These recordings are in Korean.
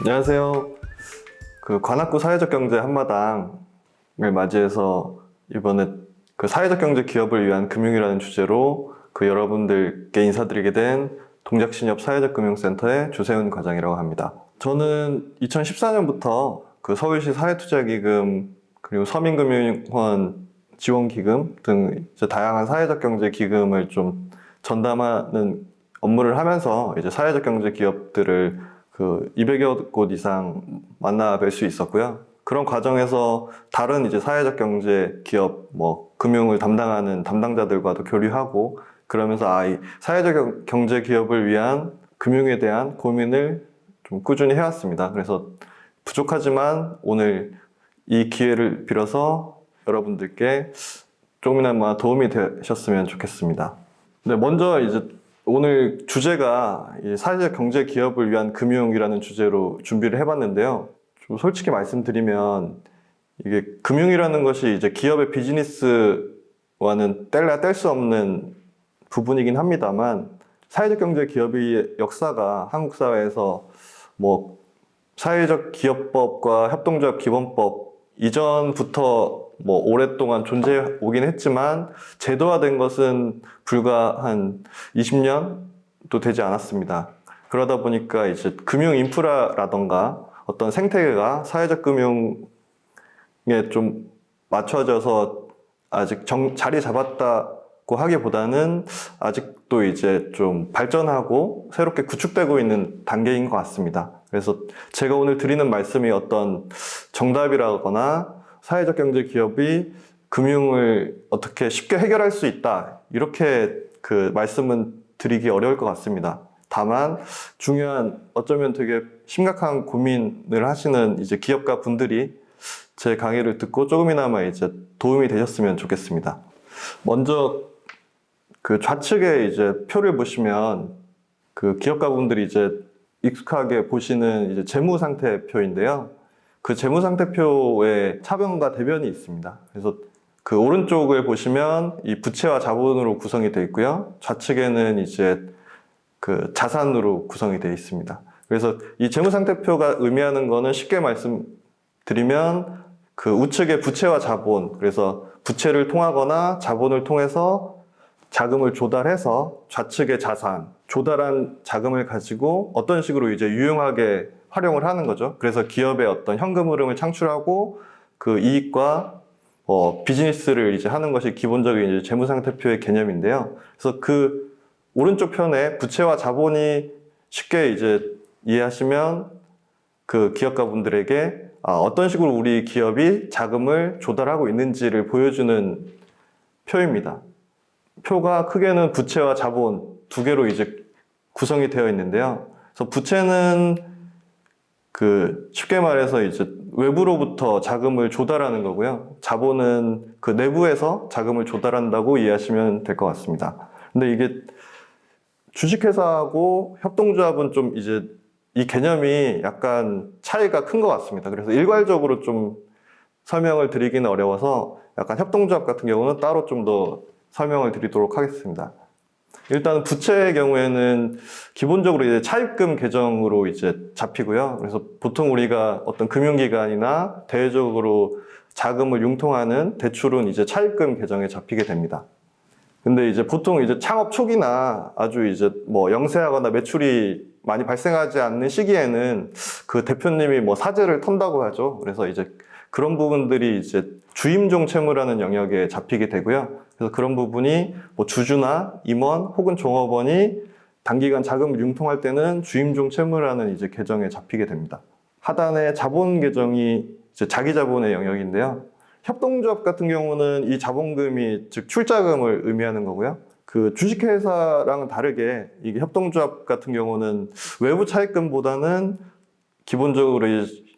안녕하세요. 관악구 사회적 경제 한마당을 맞이해서 이번에 사회적 경제 기업을 위한 금융이라는 주제로 여러분들께 인사드리게 된 동작신협 사회적 금융센터의 주세훈 과장이라고 합니다. 저는 2014년부터 서울시 사회투자기금 그리고 서민금융원 지원기금 등 다양한 사회적 경제 기금을 좀 전담하는 업무를 하면서 사회적 경제 기업들을 200여 곳 이상 만나 뵐 수 있었고요. 그런 과정에서 다른 사회적 경제 기업, 금융을 담당하는 담당자들과도 교류하고 그러면서 이 사회적 경제 기업을 위한 금융에 대한 고민을 좀 꾸준히 해왔습니다. 그래서 부족하지만 오늘 이 기회를 빌어서 여러분들께 조금이나마 도움이 되셨으면 좋겠습니다. 네, 먼저 오늘 주제가 사회적 경제 기업을 위한 금융이라는 주제로 준비를 해봤는데요. 좀 솔직히 말씀드리면 이게 금융이라는 것이 기업의 비즈니스와는 뗄래야 뗄 수 없는 부분이긴 합니다만 사회적 경제 기업의 역사가 한국 사회에서 사회적 기업법과 협동조합 기본법 이전부터 오랫동안 존재해 오긴 했지만 제도화된 것은 불과 한 20년도 되지 않았습니다. 그러다 보니까 금융 인프라라던가 어떤 생태계가 사회적 금융에 좀 맞춰져서 아직 자리 잡았다고 하기보다는 아직도 좀 발전하고 새롭게 구축되고 있는 단계인 것 같습니다. 그래서 제가 오늘 드리는 말씀이 어떤 정답이라거나 사회적 경제 기업이 금융을 어떻게 쉽게 해결할 수 있다 이렇게 말씀은 드리기 어려울 것 같습니다. 다만 중요한 어쩌면 되게 심각한 고민을 하시는 기업가 분들이 제 강의를 듣고 조금이나마 도움이 되셨으면 좋겠습니다. 먼저 좌측에 표를 보시면 기업가 분들이 익숙하게 보시는 재무상태표인데요. 재무상태표에 차변과 대변이 있습니다. 그래서 오른쪽을 보시면 이 부채와 자본으로 구성이 되어 있고요. 좌측에는 자산으로 구성이 되어 있습니다. 그래서 이 재무상태표가 의미하는 거는 쉽게 말씀드리면 우측의 부채와 자본, 그래서 부채를 통하거나 자본을 통해서 자금을 조달해서 좌측의 자산, 조달한 자금을 가지고 어떤 식으로 유용하게 활용을 하는 거죠. 그래서 기업의 어떤 현금 흐름을 창출하고 이익과 비즈니스를 하는 것이 기본적인 재무상태표의 개념인데요. 그래서 오른쪽 편에 부채와 자본이 쉽게 이해하시면 기업가 분들에게 어떤 식으로 우리 기업이 자금을 조달하고 있는지를 보여주는 표입니다. 표가 크게는 부채와 자본 두 개로 구성이 되어 있는데요. 그래서 부채는 쉽게 말해서 외부로부터 자금을 조달하는 거고요. 자본은 내부에서 자금을 조달한다고 이해하시면 될 것 같습니다. 근데 이게 주식회사하고 협동조합은 좀 이 개념이 약간 차이가 큰 것 같습니다. 그래서 일괄적으로 좀 설명을 드리기는 어려워서 약간 협동조합 같은 경우는 따로 좀 더 설명을 드리도록 하겠습니다. 일단 부채의 경우에는 기본적으로 차입금 계정으로 잡히고요. 그래서 보통 우리가 어떤 금융기관이나 대외적으로 자금을 융통하는 대출은 차입금 계정에 잡히게 됩니다. 근데 보통 창업 초기나 아주 영세하거나 매출이 많이 발생하지 않는 시기에는 대표님이 사재를 턴다고 하죠. 그래서 그런 부분들이 주임종 채무라는 영역에 잡히게 되고요. 그래서 그런 부분이 주주나 임원 혹은 종업원이 단기간 자금을 융통할 때는 주임종 채무라는 계정에 잡히게 됩니다. 하단에 자본 계정이 자기 자본의 영역인데요. 협동조합 같은 경우는 이 자본금이 즉 출자금을 의미하는 거고요. 주식회사랑은 다르게 이게 협동조합 같은 경우는 외부 차입금보다는 기본적으로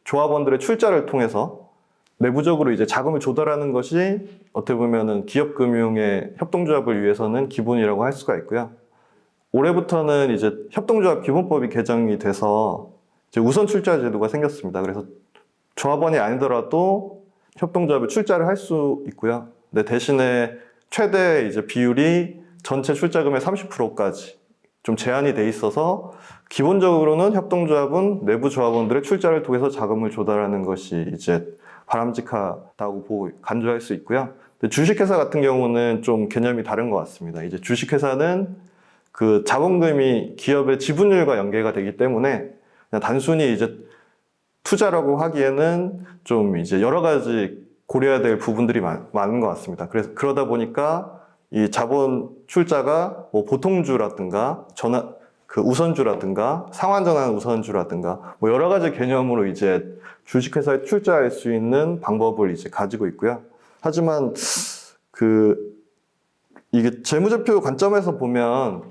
조합원들의 출자를 통해서 내부적으로 자금을 조달하는 것이 어떻게 보면은 기업금융의 협동조합을 위해서는 기본이라고 할 수가 있고요. 올해부터는 협동조합 기본법이 개정이 돼서 우선 출자 제도가 생겼습니다. 그래서 조합원이 아니더라도 협동조합에 출자를 할 수 있고요. 근데 대신에 최대 비율이 전체 출자금의 30%까지 좀 제한이 돼 있어서 기본적으로는 협동조합은 내부 조합원들의 출자를 통해서 자금을 조달하는 것이 이제 바람직하다고 보고 간주할 수 있고요. 근데 주식회사 같은 경우는 좀 개념이 다른 것 같습니다. 이제 주식회사는 그 자본금이 기업의 지분율과 연계가 되기 때문에 그냥 단순히 이제 투자라고 하기에는 좀 이제 여러 가지 고려해야 될 부분들이 많은 것 같습니다. 그래서 그러다 보니까 이 자본 출자가 뭐 보통주라든가 우선주라든가 상환전환 우선주라든가 뭐 여러 가지 개념으로 이제 주식회사에 출자할 수 있는 방법을 이제 가지고 있고요. 하지만 이게 재무제표 관점에서 보면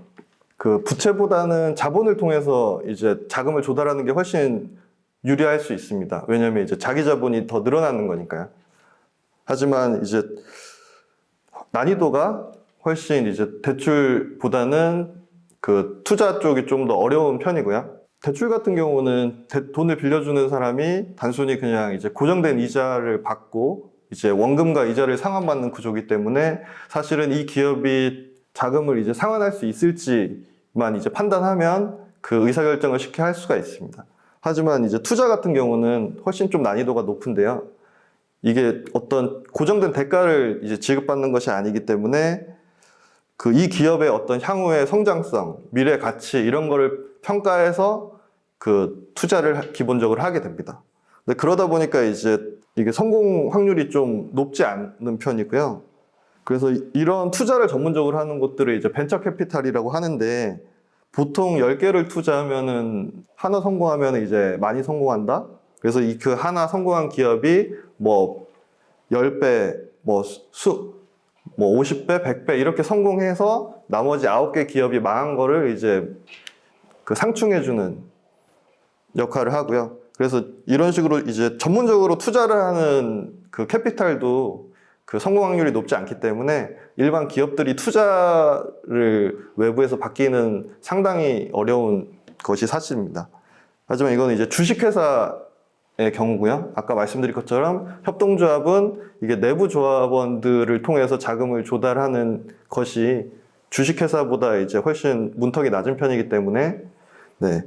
그 부채보다는 자본을 통해서 이제 자금을 조달하는 게 훨씬 유리할 수 있습니다. 왜냐하면 이제 자기 자본이 더 늘어나는 거니까요. 하지만 이제 난이도가 훨씬 이제 대출보다는 그 투자 쪽이 좀 더 어려운 편이고요. 대출 같은 경우는 돈을 빌려주는 사람이 단순히 그냥 이제 고정된 이자를 받고 이제 원금과 이자를 상환받는 구조이기 때문에 사실은 이 기업이 자금을 이제 상환할 수 있을지만 이제 판단하면 그 의사결정을 쉽게 할 수가 있습니다. 하지만 이제 투자 같은 경우는 훨씬 좀 난이도가 높은데요. 이게 어떤 고정된 대가를 이제 지급받는 것이 아니기 때문에 이 기업의 어떤 향후의 성장성, 미래 가치 이런 거를 평가해서 그 투자를 기본적으로 하게 됩니다. 근데 그러다 보니까 이제 이게 성공 확률이 좀 높지 않은 편이고요. 그래서 이런 투자를 전문적으로 하는 곳들을 이제 벤처 캐피탈이라고 하는데 보통 10개를 투자하면은 하나 성공하면 이제 많이 성공한다. 그래서 그 하나 성공한 기업이 뭐 10배, 뭐 50배, 100배 이렇게 성공해서 나머지 9개 기업이 망한 거를 이제 그 상충해주는 역할을 하고요. 그래서 이런 식으로 이제 전문적으로 투자를 하는 그 캐피탈도 그 성공 확률이 높지 않기 때문에 일반 기업들이 투자를 외부에서 받기는 상당히 어려운 것이 사실입니다. 하지만 이거는 이제 주식회사의 경우고요. 아까 말씀드린 것처럼 협동조합은 이게 내부 조합원들을 통해서 자금을 조달하는 것이 주식회사보다 이제 훨씬 문턱이 낮은 편이기 때문에 네,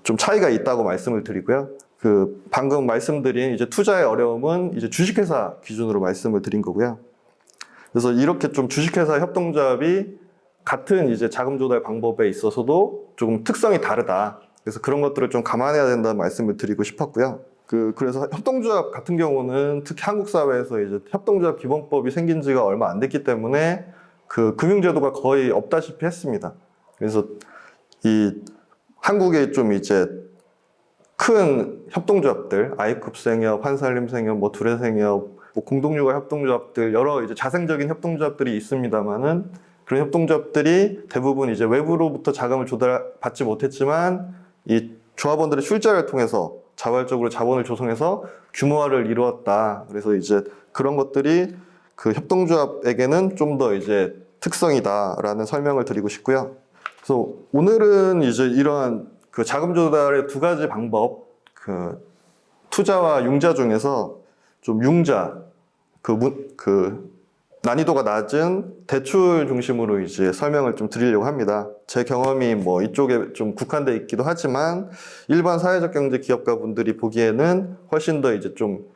좀 차이가 있다고 말씀을 드리고요. 방금 말씀드린 이제 투자의 어려움은 이제 주식회사 기준으로 말씀을 드린 거고요. 그래서 이렇게 좀 주식회사 협동조합이 같은 이제 자금 조달 방법에 있어서도 조금 특성이 다르다. 그래서 그런 것들을 좀 감안해야 된다는 말씀을 드리고 싶었고요. 그래서 협동조합 같은 경우는 특히 한국 사회에서 이제 협동조합 기본법이 생긴 지가 얼마 안 됐기 때문에 금융제도가 거의 없다시피 했습니다. 그래서 한국에 좀 이제 큰 협동조합들, 아이쿱생협, 한살림생협, 뭐 두레생협, 뭐 공동육아 협동조합들 여러 이제 자생적인 협동조합들이 있습니다만은 그런 협동조합들이 대부분 이제 외부로부터 자금을 조달받지 못했지만 이 조합원들의 출자를 통해서 자발적으로 자본을 조성해서 규모화를 이루었다. 그래서 이제 그런 것들이 그 협동조합에게는 좀 더 이제 특성이다라는 설명을 드리고 싶고요. 그래서 오늘은 이제 이러한 그 자금 조달의 두 가지 방법, 투자와 융자 중에서 좀 융자, 난이도가 낮은 대출 중심으로 이제 설명을 좀 드리려고 합니다. 제 경험이 뭐 이쪽에 좀 국한돼 있기도 하지만 일반 사회적 경제 기업가 분들이 보기에는 훨씬 더 이제 좀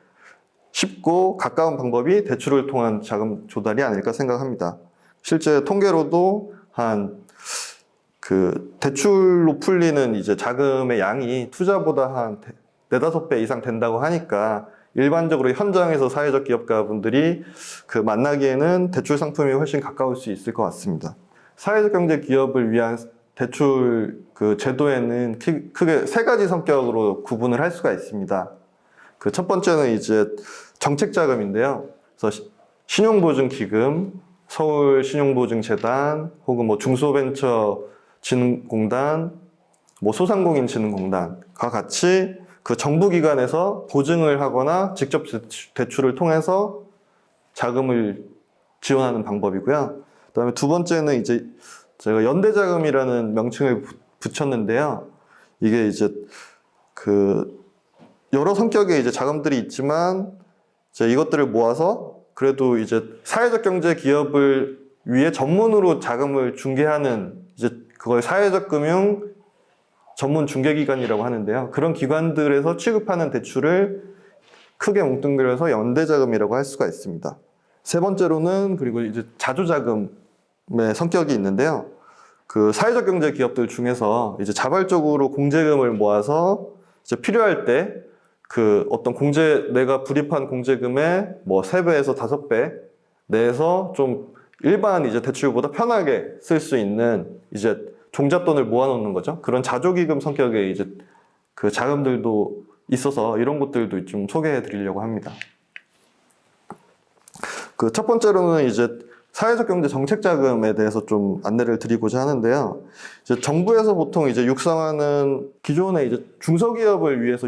쉽고 가까운 방법이 대출을 통한 자금 조달이 아닐까 생각합니다. 실제 통계로도 대출로 풀리는 이제 자금의 양이 투자보다 한 4-5배 이상 된다고 하니까 일반적으로 현장에서 사회적 기업가 분들이 만나기에는 대출 상품이 훨씬 가까울 수 있을 것 같습니다. 사회적 경제 기업을 위한 대출 제도에는 크게 3가지 성격으로 구분을 할 수가 있습니다. 첫 번째는 이제 정책자금인데요. 그래서 신용보증기금, 서울신용보증재단, 혹은 뭐 중소벤처진흥공단, 뭐 소상공인진흥공단과 같이 정부기관에서 보증을 하거나 직접 대출을 통해서 자금을 지원하는 방법이고요. 그다음에 두 번째는 이제 제가 연대자금이라는 명칭을 붙였는데요. 이게 이제 여러 성격의 이제 자금들이 있지만 이것들을 모아서 그래도 이제 사회적 경제 기업을 위해 전문으로 자금을 중개하는 이제 그걸 사회적 금융 전문 중개기관이라고 하는데요. 그런 기관들에서 취급하는 대출을 크게 뭉뚱그려서 연대자금이라고 할 수가 있습니다. 세 번째로는 그리고 이제 자조자금의 성격이 있는데요. 그 사회적 경제 기업들 중에서 이제 자발적으로 공제금을 모아서 이제 필요할 때 그 어떤 내가 불입한 공제금의 뭐 3배에서 5배 내에서 좀 일반 이제 대출보다 편하게 쓸 수 있는 이제 종잣돈을 모아놓는 거죠. 그런 자조기금 성격의 이제 그 자금들도 있어서 이런 것들도 좀 소개해 드리려고 합니다. 그 첫 번째로는 이제 사회적 경제 정책 자금에 대해서 좀 안내를 드리고자 하는데요. 이제 정부에서 보통 이제 육성하는 기존의 이제 중소기업을 위해서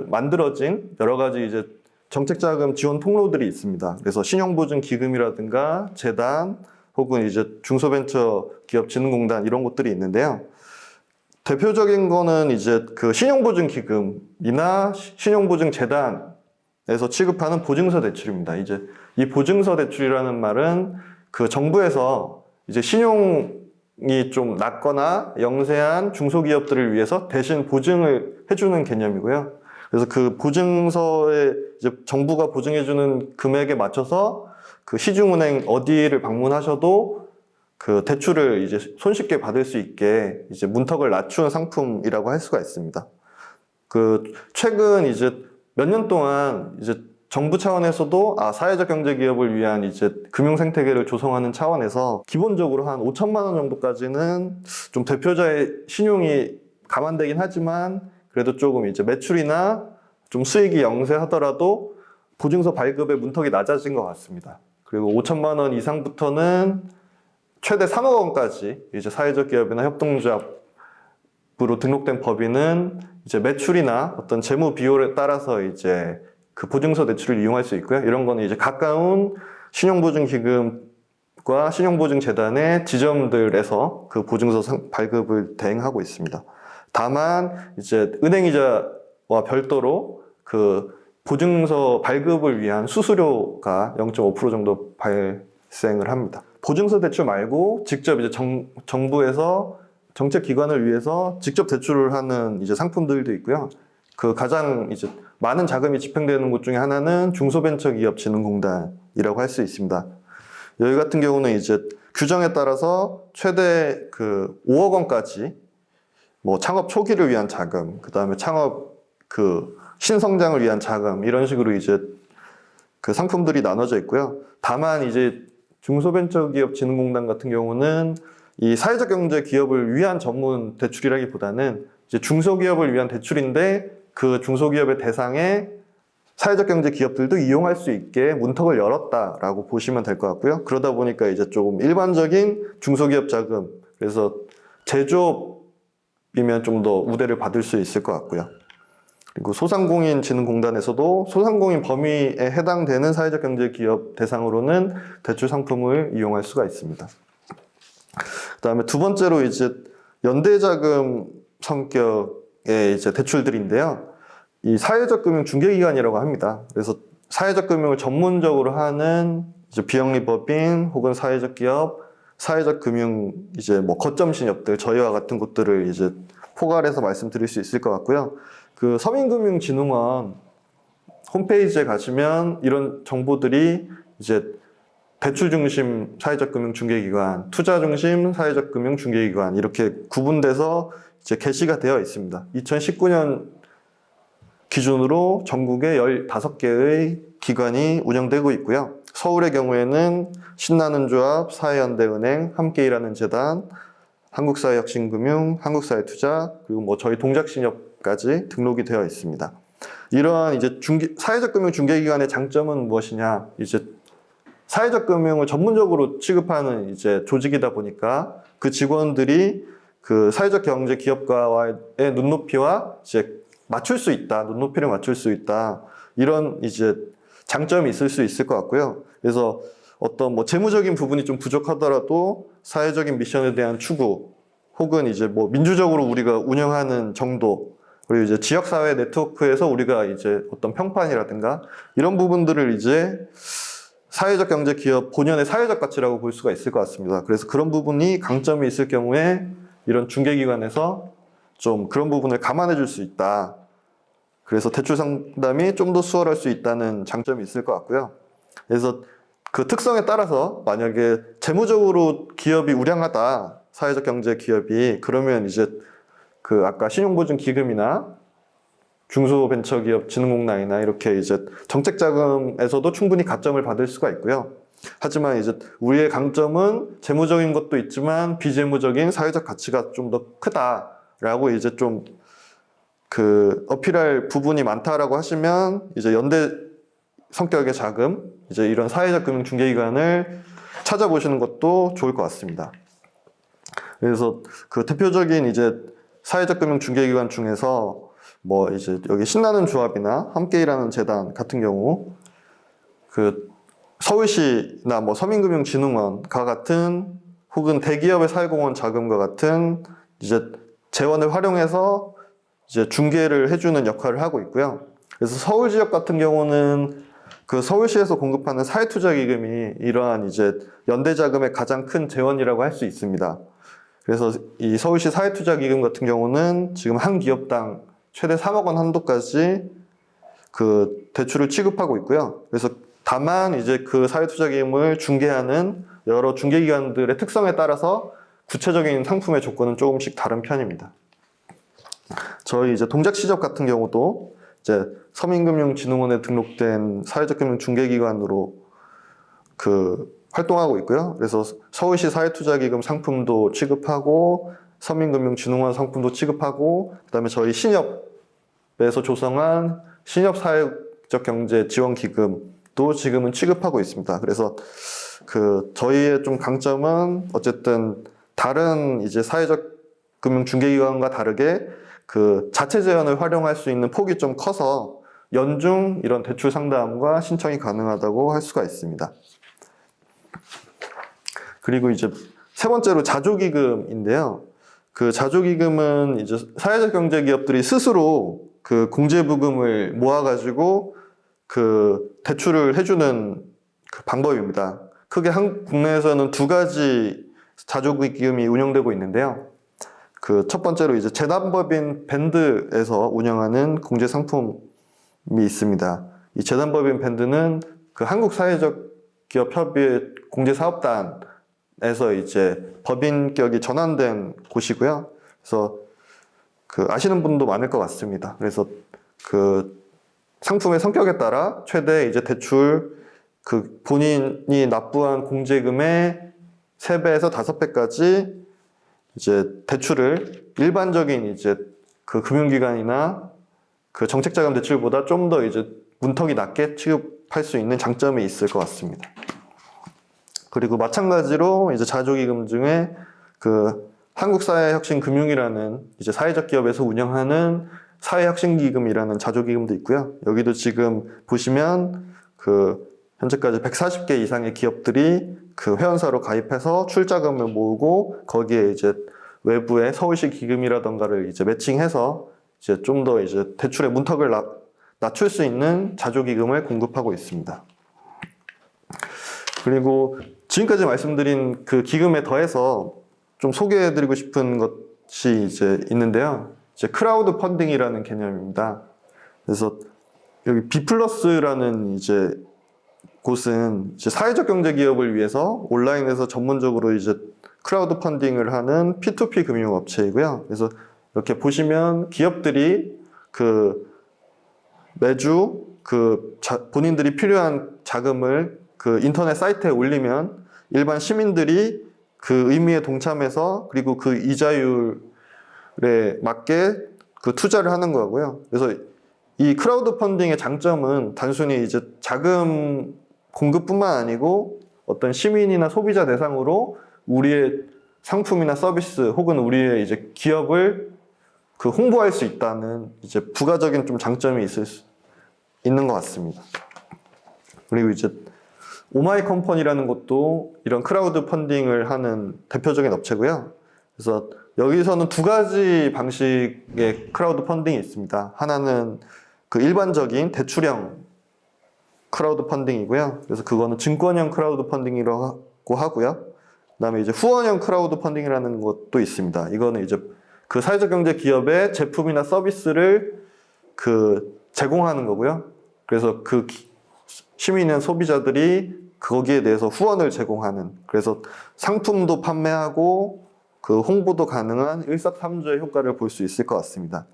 만들어진 여러 가지 이제 정책 자금 지원 통로들이 있습니다. 그래서 신용보증 기금이라든가 재단 혹은 이제 중소벤처기업진흥공단 이런 것들이 있는데요. 대표적인 거는 이제 그 신용보증 기금이나 신용보증 재단에서 취급하는 보증서 대출입니다. 이제 이 보증서 대출이라는 말은 그 정부에서 이제 신용이 좀 낮거나 영세한 중소기업들을 위해서 대신 보증을 해주는 개념이고요. 그래서 그 보증서에 이제 정부가 보증해주는 금액에 맞춰서 그 시중은행 어디를 방문하셔도 그 대출을 이제 손쉽게 받을 수 있게 이제 문턱을 낮춘 상품이라고 할 수가 있습니다. 그 최근 이제 몇 년 동안 이제 정부 차원에서도 사회적 경제 기업을 위한 이제 금융 생태계를 조성하는 차원에서 기본적으로 한 5천만 원 정도까지는 좀 대표자의 신용이 감안되긴 하지만 그래도 조금 이제 매출이나 좀 수익이 영세하더라도 보증서 발급의 문턱이 낮아진 것 같습니다. 그리고 5천만 원 이상부터는 최대 3억 원까지 이제 사회적 기업이나 협동조합으로 등록된 법인은 이제 매출이나 어떤 재무 비율에 따라서 이제 그 보증서 대출을 이용할 수 있고요. 이런 거는 이제 가까운 신용보증기금과 신용보증재단의 지점들에서 그 보증서 발급을 대행하고 있습니다. 다만 이제 은행이자와 별도로 그 보증서 발급을 위한 수수료가 0.5% 정도 발생을 합니다. 보증서 대출 말고 직접 이제 정부에서 정책 기관을 위해서 직접 대출을 하는 이제 상품들도 있고요. 그 가장 이제 많은 자금이 집행되는 곳 중에 하나는 중소벤처기업진흥공단이라고 할 수 있습니다. 여기 같은 경우는 이제 규정에 따라서 최대 그 5억 원까지 뭐 창업 초기를 위한 자금, 그 다음에 창업 그 신성장을 위한 자금 이런 식으로 이제 그 상품들이 나눠져 있고요. 다만 이제 중소벤처기업진흥공단 같은 경우는 이 사회적 경제 기업을 위한 전문 대출이라기보다는 이제 중소기업을 위한 대출인데 그 중소기업의 대상에 사회적 경제 기업들도 이용할 수 있게 문턱을 열었다라고 보시면 될 것 같고요. 그러다 보니까 이제 조금 일반적인 중소기업 자금, 그래서 제조업이면 좀 더 우대를 받을 수 있을 것 같고요. 그리고 소상공인진흥공단에서도 소상공인 범위에 해당되는 사회적 경제 기업 대상으로는 대출 상품을 이용할 수가 있습니다. 그다음에 두 번째로 이제 연대자금 성격의 이제 대출들인데요. 이 사회적 금융 중개기관이라고 합니다. 그래서 사회적 금융을 전문적으로 하는 이제 비영리법인 혹은 사회적 기업, 사회적 금융 이제 뭐 거점 신협들 저희와 같은 곳들을 이제 포괄해서 말씀드릴 수 있을 것 같고요. 그 서민금융진흥원 홈페이지에 가시면 이런 정보들이 이제 대출 중심 사회적 금융 중개기관, 투자 중심 사회적 금융 중개기관 이렇게 구분돼서 이제 게시가 되어 있습니다. 2019년 기준으로 전국에 15개의 기관이 운영되고 있고요. 서울의 경우에는 신나는 조합, 사회연대은행, 함께 일하는 재단, 한국사회혁신금융, 한국사회투자, 그리고 뭐 저희 동작신협까지 등록이 되어 있습니다. 이러한 이제 사회적 금융 중개기관의 장점은 무엇이냐? 이제 사회적 금융을 전문적으로 취급하는 이제 조직이다 보니까 그 직원들이 그 사회적 경제 기업가와의 눈높이와 이제 맞출 수 있다, 눈높이를 맞출 수 있다, 이런 이제 장점이 있을 수 있을 것 같고요. 그래서 어떤 뭐 재무적인 부분이 좀 부족하더라도 사회적인 미션에 대한 추구, 혹은 이제 뭐 민주적으로 우리가 운영하는 정도, 그리고 이제 지역사회 네트워크에서 우리가 이제 어떤 평판이라든가 이런 부분들을 이제 사회적 경제 기업 본연의 사회적 가치라고 볼 수가 있을 것 같습니다. 그래서 그런 부분이 강점이 있을 경우에 이런 중개기관에서 좀 그런 부분을 감안해 줄 수 있다. 그래서 대출 상담이 좀 더 수월할 수 있다는 장점이 있을 것 같고요. 그래서 그 특성에 따라서 만약에 재무적으로 기업이 우량하다, 사회적 경제 기업이, 그러면 이제 그 아까 신용보증기금이나 중소벤처기업진흥공단이나 이렇게 이제 정책자금에서도 충분히 가점을 받을 수가 있고요. 하지만 이제 우리의 강점은 재무적인 것도 있지만 비재무적인 사회적 가치가 좀 더 크다라고 이제 좀 그 어필할 부분이 많다라고 하시면 이제 연대 성격의 자금, 이제 이런 사회적 금융 중개기관을 찾아보시는 것도 좋을 것 같습니다. 그래서 그 대표적인 이제 사회적 금융 중개기관 중에서 뭐 이제 여기 신나는 조합이나 함께 일하는 재단 같은 경우 그 서울시나 뭐 서민금융진흥원과 같은 혹은 대기업의 사회공헌 자금과 같은 이제 재원을 활용해서 이제 중개를 해주는 역할을 하고 있고요. 그래서 서울 지역 같은 경우는 그 서울시에서 공급하는 사회투자기금이 이러한 이제 연대자금의 가장 큰 재원이라고 할 수 있습니다. 그래서 이 서울시 사회투자기금 같은 경우는 지금 한 기업당 최대 3억 원 한도까지 그 대출을 취급하고 있고요. 그래서 다만 이제 그 사회투자기금을 중개하는 여러 중개기관들의 특성에 따라서 구체적인 상품의 조건은 조금씩 다른 편입니다. 저희 이제 동작시접 같은 경우도 이제 서민금융진흥원에 등록된 사회적 금융 중개기관으로 그 활동하고 있고요. 그래서 서울시 사회투자기금 상품도 취급하고 서민금융진흥원 상품도 취급하고 그다음에 저희 신협에서 조성한 신협사회적 경제 지원기금도 지금은 취급하고 있습니다. 그래서 그 저희의 좀 강점은 어쨌든 다른 이제 사회적 금융 중개기관과 다르게 그 자체 재원을 활용할 수 있는 폭이 좀 커서 연중 이런 대출 상담과 신청이 가능하다고 할 수가 있습니다. 그리고 이제 세 번째로 자조기금인데요. 그 자조기금은 이제 사회적 경제 기업들이 스스로 그 공제부금을 모아가지고 그 대출을 해주는 그 방법입니다. 크게 국내에서는 두 가지 자조기금이 운영되고 있는데요. 그 첫 번째로 이제 재단법인 밴드에서 운영하는 공제 상품이 있습니다. 이 재단법인 밴드는 그 한국사회적기업협의회 공제사업단에서 이제 법인격이 전환된 곳이고요. 그래서 그 아시는 분도 많을 것 같습니다. 그래서 그 상품의 성격에 따라 최대 이제 대출 그 본인이 납부한 공제금의 3배에서 5배까지 이제 대출을 일반적인 이제 그 금융기관이나 그 정책자금 대출보다 좀 더 이제 문턱이 낮게 취급할 수 있는 장점이 있을 것 같습니다. 그리고 마찬가지로 이제 자조기금 중에 그 한국사회혁신금융이라는 이제 사회적 기업에서 운영하는 사회혁신기금이라는 자조기금도 있고요. 여기도 지금 보시면 그 현재까지 140개 이상의 기업들이 그 회원사로 가입해서 출자금을 모으고 거기에 이제 외부의 서울시 기금이라던가를 이제 매칭해서 이제 좀 더 이제 대출의 문턱을 낮출 수 있는 자조기금을 공급하고 있습니다. 그리고 지금까지 말씀드린 그 기금에 더해서 좀 소개해드리고 싶은 것이 이제 있는데요. 이제 크라우드 펀딩이라는 개념입니다. 그래서 여기 B+라는 이제 곳은 이제 사회적 경제 기업을 위해서 온라인에서 전문적으로 이제 크라우드 펀딩을 하는 P2P 금융업체이고요. 그래서 이렇게 보시면 기업들이 그 매주 그 본인들이 필요한 자금을 그 인터넷 사이트에 올리면 일반 시민들이 그 의미에 동참해서 그리고 그 이자율에 맞게 그 투자를 하는 거고요. 그래서 이 크라우드 펀딩의 장점은 단순히 이제 자금 공급뿐만 아니고 어떤 시민이나 소비자 대상으로 우리의 상품이나 서비스 혹은 우리의 이제 기업을 그 홍보할 수 있다는 이제 부가적인 좀 장점이 있는 것 같습니다. 그리고 이제 오마이컴퍼니라는 것도 이런 크라우드 펀딩을 하는 대표적인 업체고요. 그래서 여기서는 두 가지 방식의 크라우드 펀딩이 있습니다. 하나는 그 일반적인 대출형 크라우드 펀딩이고요. 그래서 그거는 증권형 크라우드 펀딩이라고 하고요. 그다음에 이제 후원형 크라우드 펀딩이라는 것도 있습니다. 이거는 이제 그 사회적 경제 기업의 제품이나 서비스를 제공하는 거고요. 그래서 시민이나 소비자들이 거기에 대해서 후원을 제공하는, 그래서 상품도 판매하고 홍보도 가능한 일석삼조의 효과를 볼 수 있을 것 같습니다.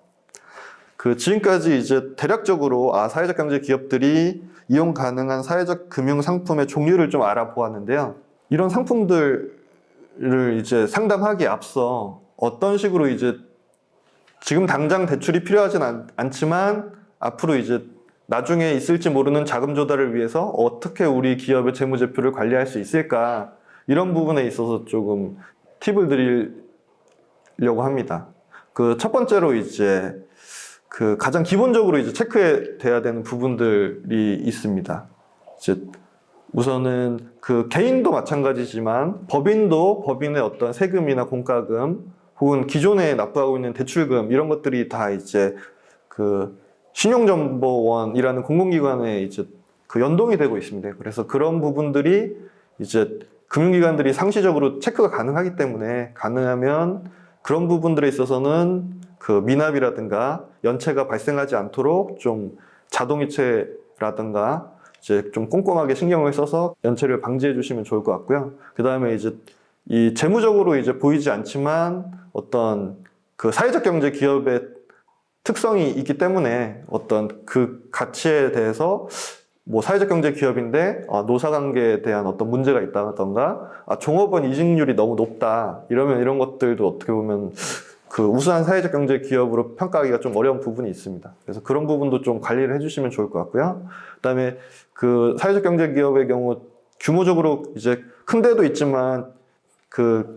지금까지 이제 대략적으로 사회적 경제 기업들이 이용 가능한 사회적 금융 상품의 종류를 좀 알아보았는데요. 이런 상품들을 이제 상담하기에 앞서 어떤 식으로 이제 지금 당장 대출이 필요하진 않지만 앞으로 이제 나중에 있을지 모르는 자금 조달을 위해서 어떻게 우리 기업의 재무제표를 관리할 수 있을까, 이런 부분에 있어서 조금 팁을 드리려고 합니다. 첫 번째로 이제 가장 기본적으로 이제 체크해야 되는 부분들이 있습니다. 이제 우선은 개인도 마찬가지지만 법인도 법인의 어떤 세금이나 공과금 혹은 기존에 납부하고 있는 대출금, 이런 것들이 다 이제 신용정보원이라는 공공기관에 이제 연동이 되고 있습니다. 그래서 그런 부분들이 이제 금융기관들이 상시적으로 체크가 가능하기 때문에, 가능하면 그런 부분들에 있어서는 미납이라든가 연체가 발생하지 않도록 좀 자동이체라든가 이제 좀 꼼꼼하게 신경을 써서 연체를 방지해 주시면 좋을 것 같고요. 그 다음에 이제 이 재무적으로 이제 보이지 않지만 어떤 사회적 경제 기업의 특성이 있기 때문에 어떤 가치에 대해서 사회적 경제 기업인데 노사관계에 대한 어떤 문제가 있다던가 종업원 이직률이 너무 높다, 이러면 이런 것들도 어떻게 보면 우수한 사회적 경제 기업으로 평가하기가 좀 어려운 부분이 있습니다. 그래서 그런 부분도 좀 관리를 해주시면 좋을 것 같고요. 그다음에 사회적 경제 기업의 경우 규모적으로 이제 큰 데도 있지만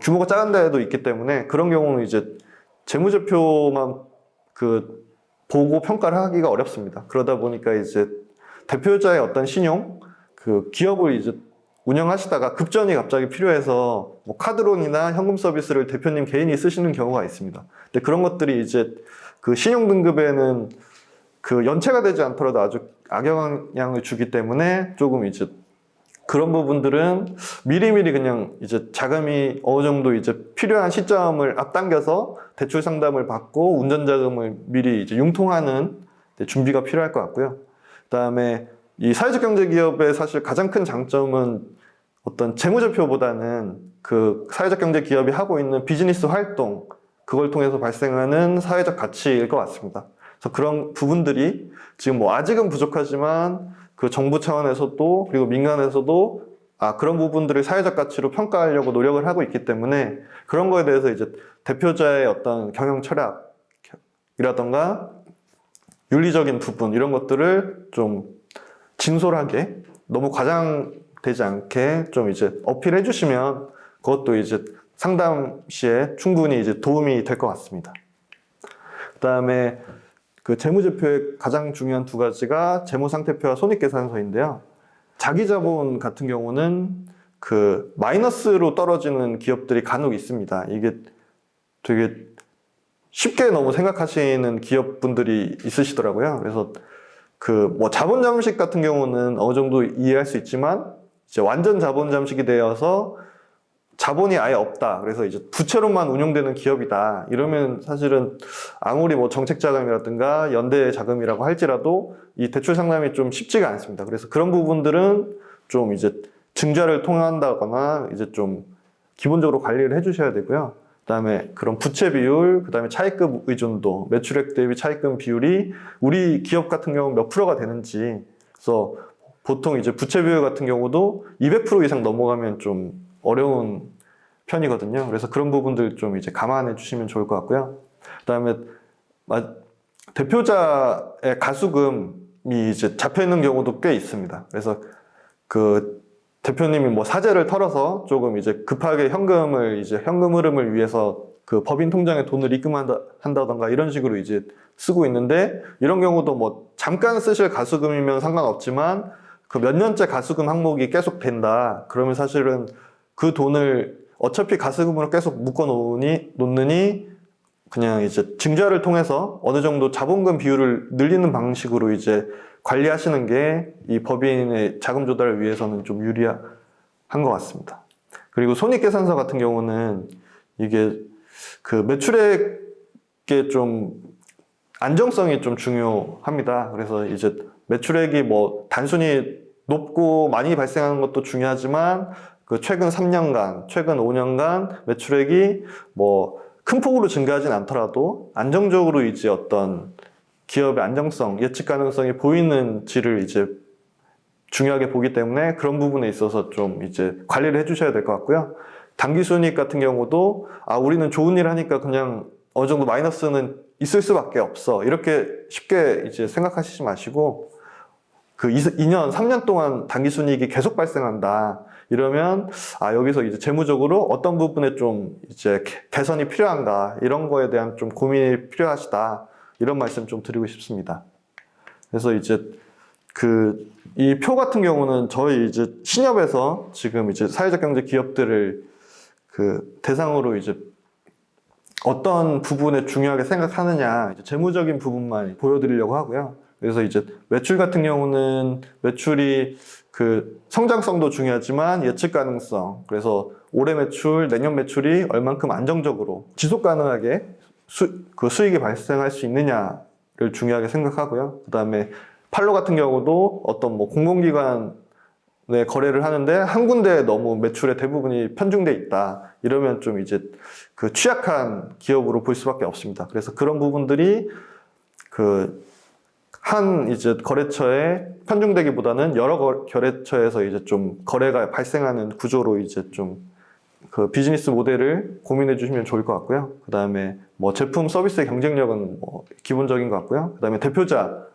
규모가 작은 데도 있기 때문에, 그런 경우는 이제 재무제표만 보고 평가를 하기가 어렵습니다. 그러다 보니까 이제 대표자의 어떤 신용, 기업을 이제 운영하시다가 급전이 갑자기 필요해서 카드론이나 현금 서비스를 대표님 개인이 쓰시는 경우가 있습니다. 근데 그런 것들이 이제 신용 등급에는 연체가 되지 않더라도 아주 악영향을 주기 때문에, 조금 이제 그런 부분들은 미리미리 그냥 이제 자금이 어느 정도 이제 필요한 시점을 앞당겨서 대출 상담을 받고 운전자금을 미리 이제 융통하는 준비가 필요할 것 같고요. 그다음에 이 사회적 경제 기업의 사실 가장 큰 장점은 어떤 재무제표보다는 사회적 경제 기업이 하고 있는 비즈니스 활동, 그걸 통해서 발생하는 사회적 가치일 것 같습니다. 그래서 그런 부분들이 지금 아직은 부족하지만 정부 차원에서도 그리고 민간에서도 그런 부분들을 사회적 가치로 평가하려고 노력을 하고 있기 때문에, 그런 거에 대해서 이제 대표자의 어떤 경영 철학이라던가 윤리적인 부분, 이런 것들을 좀 진솔하게, 너무 과장되지 않게 좀 이제 어필해 주시면 그것도 이제 상담 시에 충분히 이제 도움이 될 것 같습니다. 그다음에 재무제표의 가장 중요한 두 가지가 재무상태표와 손익계산서인데요. 자기자본 같은 경우는 마이너스로 떨어지는 기업들이 간혹 있습니다. 이게 되게 쉽게 너무 생각하시는 기업분들이 있으시더라고요. 그래서 자본 잠식 같은 경우는 어느 정도 이해할 수 있지만, 이제 완전 자본 잠식이 되어서 자본이 아예 없다, 그래서 이제 부채로만 운영되는 기업이다, 이러면 사실은 아무리 정책 자금이라든가 연대 자금이라고 할지라도 이 대출 상담이 좀 쉽지가 않습니다. 그래서 그런 부분들은 좀 이제 증자를 통한다거나 이제 좀 기본적으로 관리를 해주셔야 되고요. 그다음에 그런 부채 비율, 그다음에 차입금 의존도, 매출액 대비 차입금 비율이 우리 기업 같은 경우 몇 프로가 되는지, 그래서 보통 이제 부채 비율 같은 경우도 200% 이상 넘어가면 좀 어려운 편이거든요. 그래서 그런 부분들 좀 이제 감안해 주시면 좋을 것 같고요. 그다음에 대표자의 가수금이 이제 잡혀 있는 경우도 꽤 있습니다. 그래서 대표님이 사재를 털어서 조금 이제 급하게 현금 흐름을 위해서 법인 통장에 돈을 입금한다던가 이런 식으로 이제 쓰고 있는데, 이런 경우도 잠깐 쓰실 가수금이면 상관없지만 몇 년째 가수금 항목이 계속 된다, 그러면 사실은 그 돈을 어차피 가수금으로 계속 놓느니 그냥 이제 증자를 통해서 어느 정도 자본금 비율을 늘리는 방식으로 이제 관리하시는 게 이 법인의 자금 조달을 위해서는 좀 유리한 것 같습니다. 그리고 손익계산서 같은 경우는 이게 매출액 게 좀 안정성이 좀 중요합니다. 그래서 이제 매출액이 뭐 단순히 높고 많이 발생하는 것도 중요하지만 그 최근 3년간, 최근 5년간 매출액이 뭐 큰 폭으로 증가하진 않더라도 안정적으로 이제 어떤 기업의 안정성, 예측 가능성이 보이는지를 이제 중요하게 보기 때문에 그런 부분에 있어서 좀 이제 관리를 해주셔야 될 것 같고요. 당기순이익 같은 경우도 우리는 좋은 일 하니까 그냥 어느 정도 마이너스는 있을 수밖에 없어. 이렇게 쉽게 이제 생각하시지 마시고 그 2년, 3년 동안 당기순이익이 계속 발생한다. 이러면 여기서 이제 재무적으로 어떤 부분에 좀 이제 개선이 필요한가 이런 거에 대한 좀 고민이 필요하시다. 이런 말씀 좀 드리고 싶습니다. 그래서 이제 이 표 같은 경우는 저희 이제 신협에서 지금 이제 사회적 경제 기업들을 대상으로 이제 어떤 부분에 중요하게 생각하느냐, 이제 재무적인 부분만 보여드리려고 하고요. 그래서 이제 매출 같은 경우는 매출이 성장성도 중요하지만 예측 가능성, 그래서 올해 매출, 내년 매출이 얼만큼 안정적으로 지속 가능하게 수익이 발생할 수 있느냐를 중요하게 생각하고요. 그 다음에 팔로 같은 경우도 어떤 뭐 공공기관에 거래를 하는데 한 군데에 너무 매출의 대부분이 편중돼 있다. 이러면 좀 이제 취약한 기업으로 볼 수밖에 없습니다. 그래서 그런 부분들이 이제 거래처에 편중되기보다는 여러 거래처에서 이제 좀 거래가 발생하는 구조로 이제 좀 비즈니스 모델을 고민해 주시면 좋을 것 같고요. 그 다음에 뭐 제품 서비스의 경쟁력은 뭐 기본적인 것 같고요. 그 다음에 대표자께서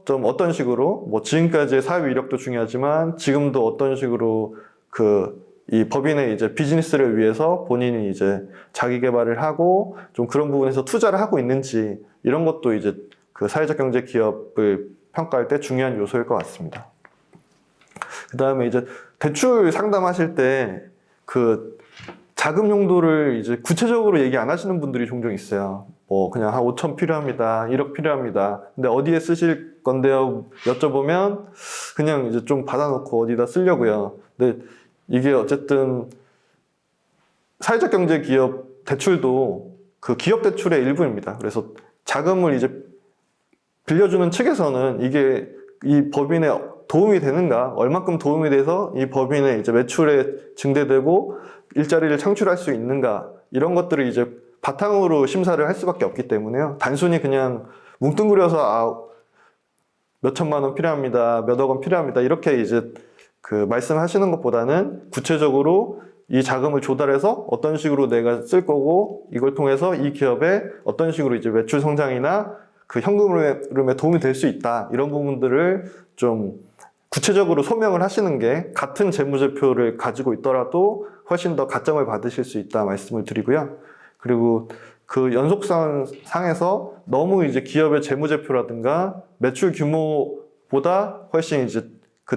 좀 어떤 식으로 뭐 지금까지의 사업 이력도 중요하지만 지금도 어떤 식으로 이 법인의 이제 비즈니스를 위해서 본인이 이제 자기 개발을 하고 좀 그런 부분에서 투자를 하고 있는지 이런 것도 이제 사회적 경제 기업을 평가할 때 중요한 요소일 것 같습니다. 그 다음에 이제 대출 상담하실 때 자금 용도를 이제 구체적으로 얘기 안 하시는 분들이 종종 있어요. 뭐 그냥 한 5천 필요합니다. 1억 필요합니다. 근데 어디에 쓰실 건데요? 여쭤보면 그냥 이제 좀 받아놓고 어디다 쓰려고요. 근데 이게 어쨌든 사회적 경제 기업 대출도 기업 대출의 일부입니다. 그래서 자금을 이제 빌려주는 측에서는 이게 이 법인에 도움이 되는가, 얼마큼 도움이 돼서 이 법인의 이제 매출에 증대되고 일자리를 창출할 수 있는가, 이런 것들을 이제 바탕으로 심사를 할 수밖에 없기 때문에요. 단순히 그냥 뭉뚱그려서 몇 천만 원 필요합니다, 몇 억 원 필요합니다, 이렇게 이제 말씀하시는 것보다는 구체적으로 이 자금을 조달해서 어떤 식으로 내가 쓸 거고 이걸 통해서 이 기업에 어떤 식으로 이제 매출 성장이나 현금 흐름에 도움이 될 수 있다, 이런 부분들을 좀 구체적으로 소명을 하시는 게 같은 재무제표를 가지고 있더라도 훨씬 더 가점을 받으실 수 있다 말씀을 드리고요. 그리고 연속선 상에서 너무 이제 기업의 재무제표라든가 매출 규모보다 훨씬 이제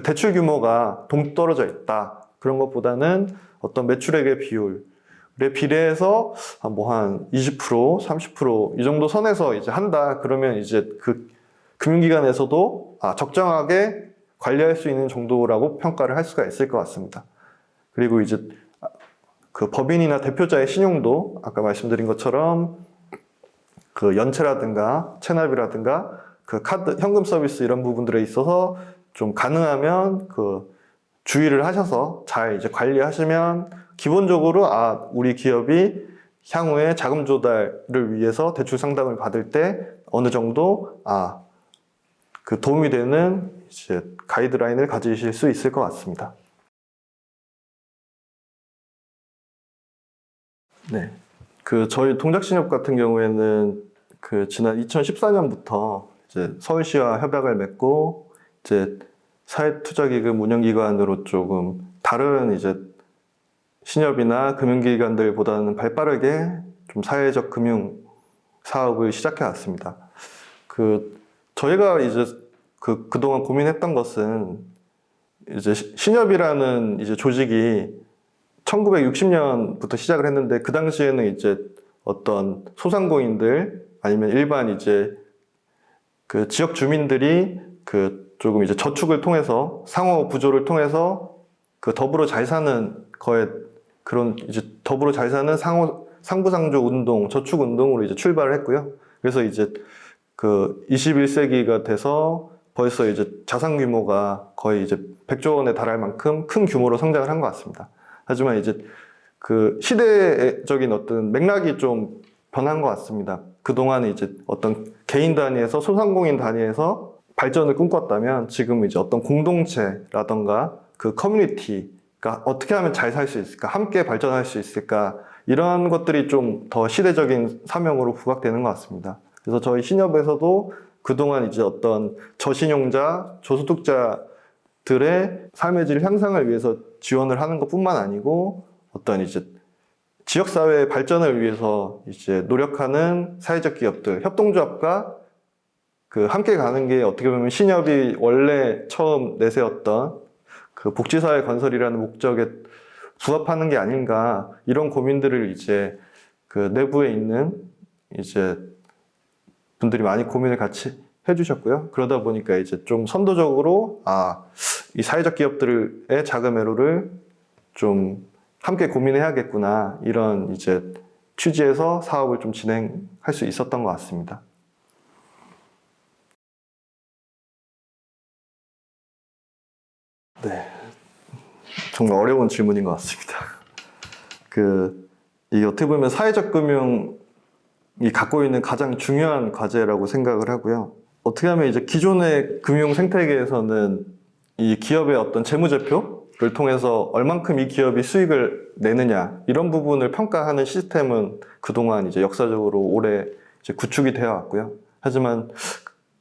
대출 규모가 동떨어져 있다, 그런 것보다는 어떤 매출액의 비율에 비례해서 뭐 한 20%, 30% 이 정도 선에서 이제 한다, 그러면 이제 금융기관에서도 적정하게 관리할 수 있는 정도라고 평가를 할 수가 있을 것 같습니다. 그리고 이제 법인이나 대표자의 신용도 아까 말씀드린 것처럼 연체라든가 체납이라든가 카드, 현금 서비스 이런 부분들에 있어서 좀 가능하면 주의를 하셔서 잘 이제 관리하시면 기본적으로 우리 기업이 향후에 자금 조달을 위해서 대출 상담을 받을 때 어느 정도 도움이 되는 이제 가이드라인을 가지실 수 있을 것 같습니다. 네. 저희 동작신협 같은 경우에는 지난 2014년부터 이제 서울시와 협약을 맺고 이제 사회투자기금 운영기관으로 조금 다른 이제 신협이나 금융기관들보다는 발빠르게 좀 사회적 금융 사업을 시작해 왔습니다. 저희가 이제 그동안 고민했던 것은 이제 신협이라는 이제 조직이 1960년부터 시작을 했는데 그 당시에는 이제 어떤 소상공인들 아니면 일반 이제 지역 주민들이 조금 이제 저축을 통해서 상호 구조를 통해서 더불어 잘 사는 거에 그런 이제 더불어 잘 사는 상호 상부상조 운동, 저축 운동으로 이제 출발을 했고요. 그래서 이제 그 21세기가 돼서 벌써 이제 자산 규모가 거의 이제 100조 원에 달할 만큼 큰 규모로 성장을 한 것 같습니다. 하지만 이제 그 시대적인 어떤 맥락이 좀 변한 것 같습니다. 그동안은 이제 어떤 개인 단위에서 소상공인 단위에서 발전을 꿈꿨다면 지금 이제 어떤 공동체라던가 그 커뮤니티가 어떻게 하면 잘 살 수 있을까, 함께 발전할 수 있을까, 이런 것들이 좀 더 시대적인 사명으로 부각되는 것 같습니다. 그래서 저희 신협에서도 그동안 이제 어떤 저신용자, 저소득자들의 삶의 질 향상을 위해서 지원을 하는 것뿐만 아니고 어떤 이제 지역사회의 발전을 위해서 이제 노력하는 사회적 기업들, 협동조합과 그 함께 가는 게 어떻게 보면 신협이 원래 처음 내세웠던 그 복지사회 건설이라는 목적에 부합하는 게 아닌가, 이런 고민들을 이제 그 내부에 있는 이제 분들이 많이 고민을 같이 해주셨고요. 그러다 보니까 이제 좀 선도적으로 이 사회적 기업들의 자금 회로를 좀 함께 고민해야겠구나, 이런 이제 취지에서 사업을 좀 진행할 수 있었던 것 같습니다. 네, 정말 어려운 질문인 것 같습니다. 이 어떻게 보면 사회적 금융이 갖고 있는 가장 중요한 과제라고 생각을 하고요. 어떻게 하면 이제 기존의 금융 생태계에서는 이 기업의 어떤 재무제표를 통해서 얼만큼 이 기업이 수익을 내느냐, 이런 부분을 평가하는 시스템은 그동안 이제 역사적으로 오래 이제 구축이 되어 왔고요. 하지만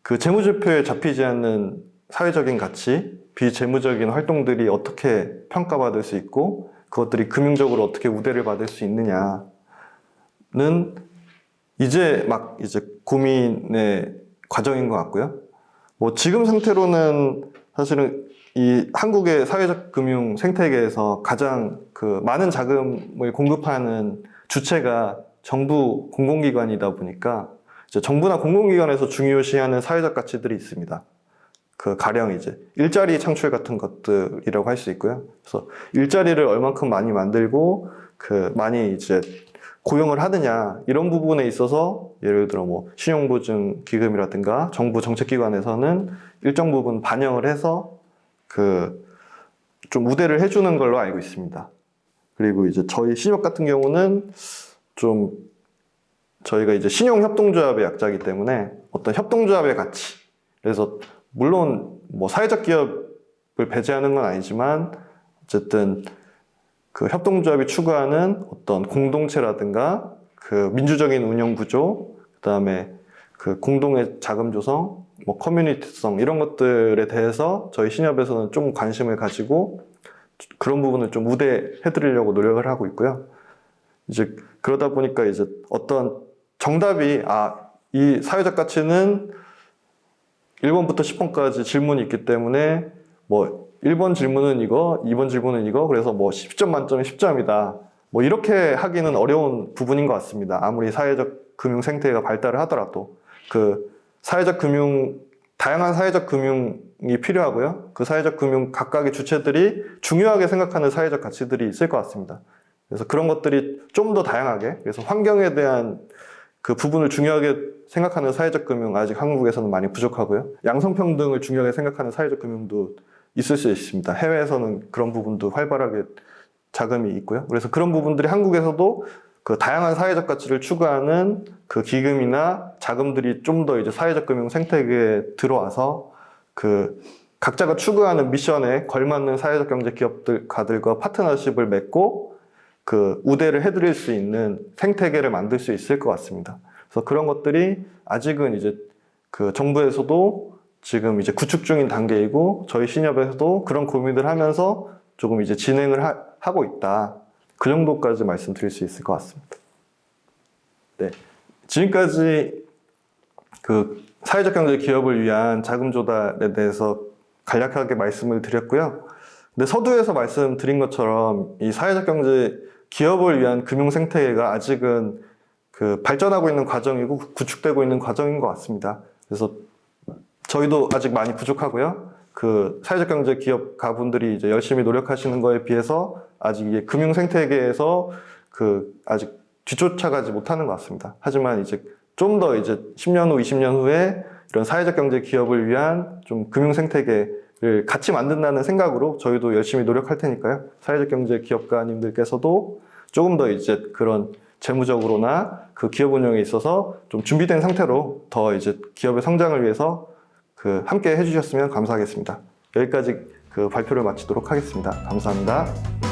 그 재무제표에 잡히지 않는 사회적인 가치, 비재무적인 활동들이 어떻게 평가받을 수 있고 그것들이 금융적으로 어떻게 우대를 받을 수 있느냐는 이제 고민의 과정인 것 같고요. 뭐 지금 상태로는 사실은 이 한국의 사회적 금융 생태계에서 가장 그 많은 자금을 공급하는 주체가 정부 공공기관이다 보니까 이제 정부나 공공기관에서 중요시하는 사회적 가치들이 있습니다. 그 가령 이제 일자리 창출 같은 것들이라고 할 수 있고요. 그래서 일자리를 얼만큼 많이 만들고 많이 이제 고용을 하느냐, 이런 부분에 있어서 예를 들어 뭐 신용보증기금이라든가 정부 정책기관에서는 일정 부분 반영을 해서 좀 우대를 해주는 걸로 알고 있습니다. 그리고 이제 저희 신협 같은 경우는 좀 저희가 이제 신용협동조합의 약자이기 때문에 어떤 협동조합의 가치, 그래서 물론 뭐 사회적 기업을 배제하는 건 아니지만 어쨌든 그 협동조합이 추구하는 어떤 공동체라든가 그 민주적인 운영 구조, 그다음에 그 공동의 자금 조성, 뭐 커뮤니티성, 이런 것들에 대해서 저희 신협에서는 좀 관심을 가지고 그런 부분을 좀 우대해 드리려고 노력을 하고 있고요. 이제 그러다 보니까 이제 어떤 정답이 이 사회적 가치는 1번부터 10번까지 질문이 있기 때문에 뭐 1번 질문은 이거, 2번 질문은 이거, 그래서 뭐 10점 만점에 10점이다. 뭐 이렇게 하기는 어려운 부분인 것 같습니다. 아무리 사회적 금융 생태계가 발달을 하더라도 다양한 사회적 금융이 필요하고요. 그 사회적 금융 각각의 주체들이 중요하게 생각하는 사회적 가치들이 있을 것 같습니다. 그래서 그런 것들이 좀 더 다양하게, 그래서 환경에 대한 그 부분을 중요하게 생각하는 사회적 금융, 아직 한국에서는 많이 부족하고요. 양성평등을 중요하게 생각하는 사회적 금융도 있을 수 있습니다. 해외에서는 그런 부분도 활발하게 자금이 있고요. 그래서 그런 부분들이 한국에서도 그 다양한 사회적 가치를 추구하는 그 기금이나 자금들이 좀 더 이제 사회적 금융 생태계에 들어와서 그 각자가 추구하는 미션에 걸맞는 사회적 경제 기업가들과 파트너십을 맺고 그 우대를 해드릴 수 있는 생태계를 만들 수 있을 것 같습니다. 그래서 그런 것들이 아직은 이제 그 정부에서도 지금 이제 구축 중인 단계이고 저희 신협에서도 그런 고민을 하면서 조금 이제 진행을 하고 있다. 그 정도까지 말씀드릴 수 있을 것 같습니다. 네. 지금까지 그 사회적 경제 기업을 위한 자금 조달에 대해서 간략하게 말씀을 드렸고요. 근데 서두에서 말씀드린 것처럼 이 사회적 경제 기업을 위한 금융 생태계가 아직은 그 발전하고 있는 과정이고 구축되고 있는 과정인 것 같습니다. 그래서 저희도 아직 많이 부족하고요. 그 사회적 경제 기업 가분들이 이제 열심히 노력하시는 거에 비해서 아직 이게 금융 생태계에서 그 아직 뒤쫓아가지 못하는 것 같습니다. 하지만 이제 좀 더 이제 10년 후, 20년 후에 이런 사회적 경제 기업을 위한 좀 금융 생태계를 같이 만든다는 생각으로 저희도 열심히 노력할 테니까요. 사회적 경제 기업가님들께서도 조금 더 이제 그런 재무적으로나 그 기업 운영에 있어서 좀 준비된 상태로 더 이제 기업의 성장을 위해서 함께 해주셨으면 감사하겠습니다. 여기까지 발표를 마치도록 하겠습니다. 감사합니다.